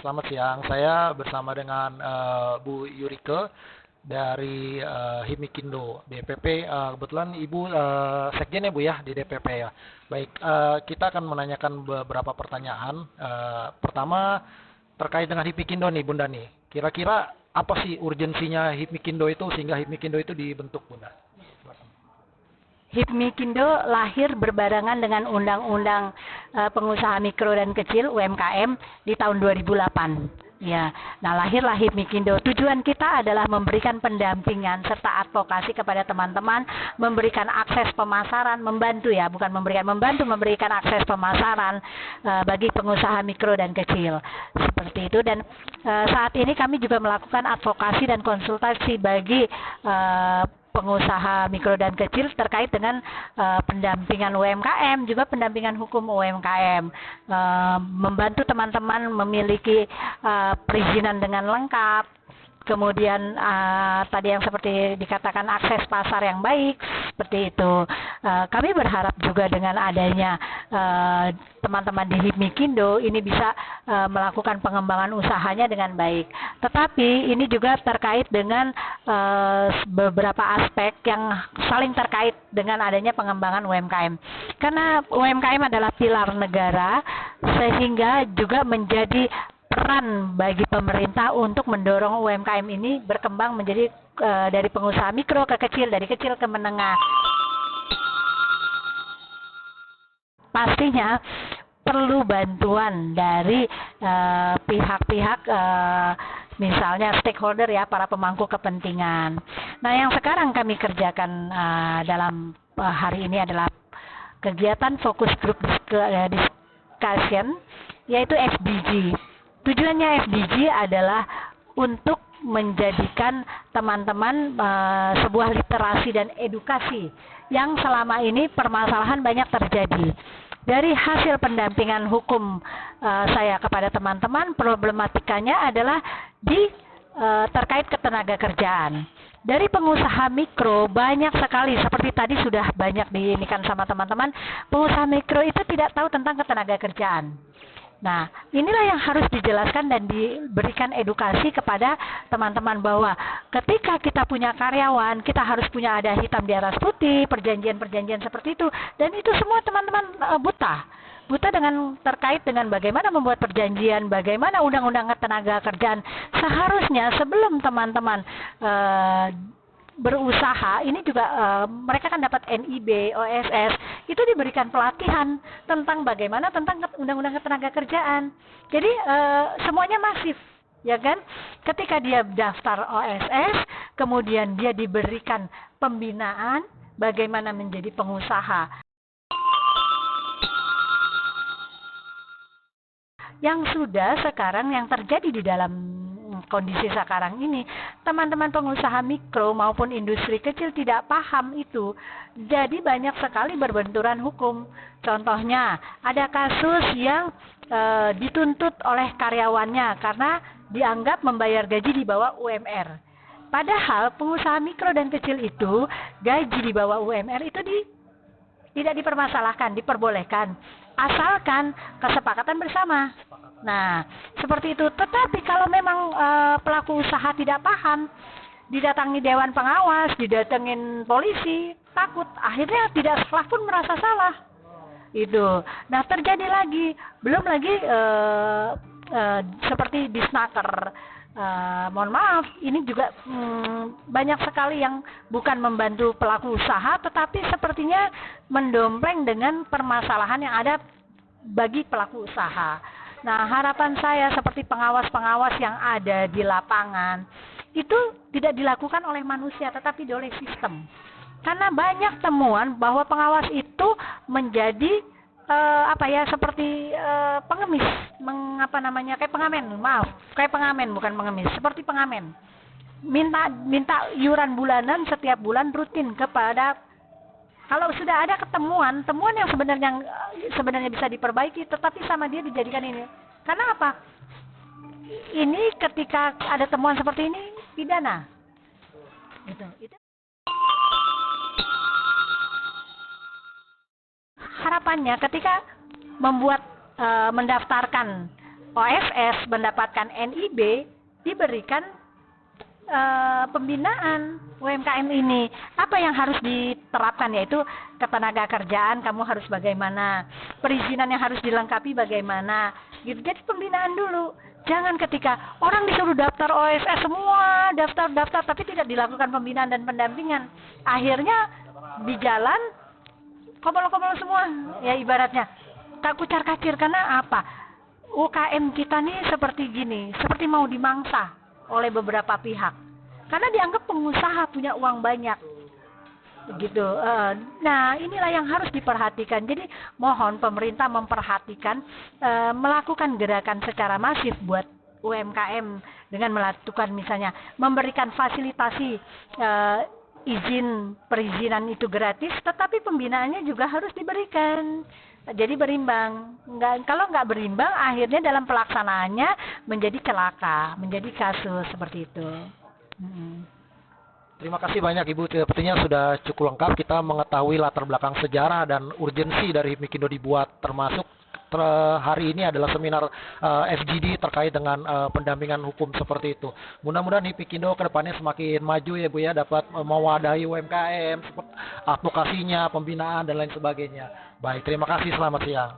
selamat siang. Saya bersama dengan Bu Yurike dari Hipmikindo DPP. Kebetulan Ibu Sekjen ya Bu ya di DPP ya. Baik, kita akan menanyakan beberapa pertanyaan. Pertama terkait dengan Hipmikindo nih Bunda nih. Kira-kira apa sih urgensinya Hipmikindo itu sehingga Hipmikindo itu dibentuk Bunda? Hipmikindo lahir berbarengan dengan Undang-Undang Pengusaha Mikro dan Kecil (UMKM) di tahun 2008. Ya, nah lahirlah Hipmikindo. Tujuan kita adalah memberikan pendampingan serta advokasi kepada teman-teman, memberikan akses pemasaran, membantu ya, bukan memberikan akses pemasaran bagi pengusaha mikro dan kecil. Seperti itu, dan saat ini kami juga melakukan advokasi dan konsultasi bagi pengusaha mikro dan kecil terkait dengan pendampingan UMKM, juga pendampingan hukum UMKM, membantu teman-teman memiliki perizinan dengan lengkap, kemudian tadi yang seperti dikatakan akses pasar yang baik, seperti itu. Kami berharap juga dengan adanya teman-teman di Hipmikindo ini bisa melakukan pengembangan usahanya dengan baik. Tetapi ini juga terkait dengan beberapa aspek yang saling terkait dengan adanya pengembangan UMKM. Karena UMKM adalah pilar negara, sehingga juga menjadi peran bagi pemerintah untuk mendorong UMKM ini berkembang menjadi dari pengusaha mikro ke kecil, dari kecil ke menengah. Pastinya perlu bantuan dari pihak-pihak misalnya stakeholder ya, para pemangku kepentingan. Nah, yang sekarang kami kerjakan dalam hari ini adalah kegiatan fokus group discussion, yaitu SDG. Tujuannya SDG adalah untuk menjadikan teman-teman sebuah literasi dan edukasi yang selama ini permasalahan banyak terjadi. Dari hasil pendampingan hukum saya kepada teman-teman, problematikanya adalah terkait ketenaga kerjaan. Dari pengusaha mikro banyak sekali, seperti tadi sudah banyak diinikan sama teman-teman, pengusaha mikro itu tidak tahu tentang ketenaga kerjaan. Nah, inilah yang harus dijelaskan dan diberikan edukasi kepada teman-teman bahwa ketika kita punya karyawan, kita harus punya ada hitam di atas putih, perjanjian-perjanjian seperti itu. Dan itu semua teman-teman buta dengan terkait dengan bagaimana membuat perjanjian, bagaimana undang-undang ketenaga kerjaan. Seharusnya sebelum teman-teman berusaha, ini juga mereka kan dapat NIB, OSS, itu diberikan pelatihan tentang bagaimana tentang undang-undang ketenaga kerjaan. Jadi semuanya masif, ya kan? Ketika dia daftar OSS, kemudian dia diberikan pembinaan bagaimana menjadi pengusaha. Yang sudah sekarang yang terjadi di dalam kondisi sekarang ini, teman-teman pengusaha mikro maupun industri kecil tidak paham itu. Jadi banyak sekali berbenturan hukum. Contohnya, ada kasus yang dituntut oleh karyawannya karena dianggap membayar gaji di bawah UMR. Padahal pengusaha mikro dan kecil itu gaji di bawah UMR itu tidak dipermasalahkan, diperbolehkan, asalkan kesepakatan bersama. Nah, seperti itu. Tetapi kalau memang pelaku usaha tidak paham, didatangi dewan pengawas, didatengin polisi, takut, akhirnya tidak salah pun merasa salah. Itu. Nah, terjadi lagi, belum lagi seperti di Snaker. Mohon maaf, ini juga banyak sekali yang bukan membantu pelaku usaha, tetapi sepertinya mendompleng dengan permasalahan yang ada bagi pelaku usaha. Nah, harapan saya seperti pengawas-pengawas yang ada di lapangan, itu tidak dilakukan oleh manusia, tetapi oleh sistem. Karena banyak temuan bahwa pengawas itu menjadi seperti pengemis, kayak pengamen, kayak pengamen bukan pengemis, seperti pengamen. Minta iuran bulanan setiap bulan rutin kepada, kalau sudah ada temuan yang sebenarnya bisa diperbaiki, tetapi sama dia dijadikan ini. Karena apa? Ini ketika ada temuan seperti ini pidana. Itu. Harapannya ketika mendaftarkan OSS mendapatkan NIB, diberikan pembinaan UMKM ini. Apa yang harus diterapkan, yaitu ketenagakerjaan kamu harus bagaimana, perizinan yang harus dilengkapi bagaimana, gitu. Jadi pembinaan dulu. Jangan ketika orang disuruh daftar OSS semua, daftar tapi tidak dilakukan pembinaan dan pendampingan. Akhirnya di jalan kobol-kobol semua, ya ibaratnya. Kucar-kacir, karena apa? UKM kita nih seperti gini, seperti mau dimangsa oleh beberapa pihak, karena dianggap pengusaha punya uang banyak, gitu. Nah, inilah yang harus diperhatikan. Jadi mohon pemerintah memperhatikan, melakukan gerakan secara masif buat UMKM dengan melakukan misalnya memberikan fasilitasi izin perizinan itu gratis, tetapi pembinaannya juga harus diberikan. Jadi berimbang. Kalau nggak berimbang, akhirnya dalam pelaksanaannya menjadi celaka, menjadi kasus seperti itu. Terima kasih banyak Ibu, sepertinya sudah cukup lengkap kita mengetahui latar belakang sejarah dan urgensi dari Hipmikindo dibuat, termasuk hari ini adalah seminar FGD terkait dengan pendampingan hukum seperti itu. Mudah-mudahan Hipmikindo ke depannya semakin maju ya Bu ya, dapat mewadahi UMKM, advokasinya, pembinaan dan lain sebagainya. Baik, terima kasih, selamat siang.